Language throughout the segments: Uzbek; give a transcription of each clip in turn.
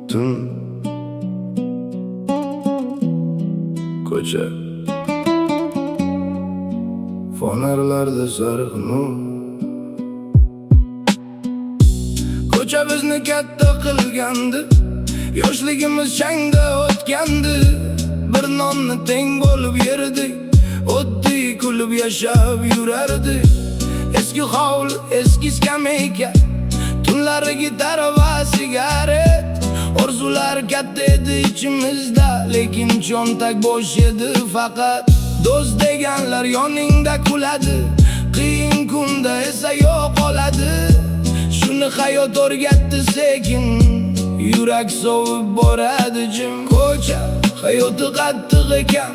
Tun ko'cha fonarlarda sariq nur. Ko'cha bizni katta qilgandi, yoshligimiz changda o'tgandi. Bir nonni teng bo'lib yerdik, oddiy kulib yashab yurardik. Eski hovli, eski skameyka, tunlari gitara va sigaret. Orzular katta edi ichimizda, lekin cho'ntak bo'sh edi faqat. Do'st deganlar yoningda kuladi, qiyin kunda esa yo'q qoladi. Shuni hayot o'rgatdi sekin, yurak sovib boradi jim. Ko'cha hayoti qattiq ekan,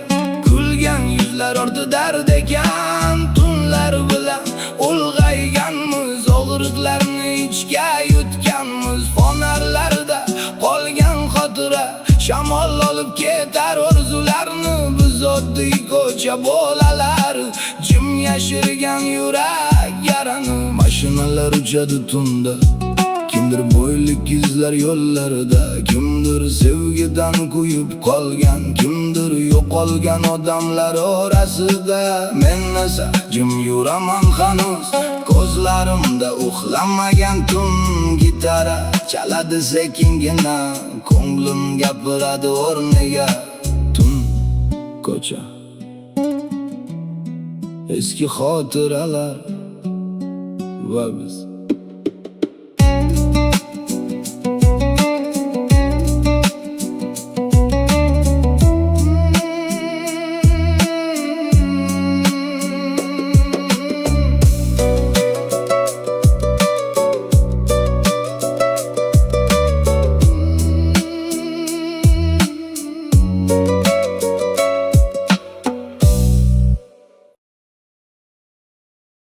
kulgan yuzlar orti dard ekan. Tunlar bilan ulg'ayganmiz, og'riqlarni ichga yutganmiz. Fonarlarda qolgan xotira, shamol olib ketar orzularni. Biz oddiy ko'cha bolalar, jim yashirgan yurak yarani. Mashinalar uchadi tunda, kimdir bo'ylik izlar yo'llarida, kimdir sevgidan kuyib qolgan, kimdir yo'qolgan odamlar orasida. Men esa jim yuraman hanuz, ko'zlarimda uxlamagan tun. Gitara chaladi sekingina, ko'nglim gapiradi o'rniga. Tun ko'cha, eski xotiralar va biz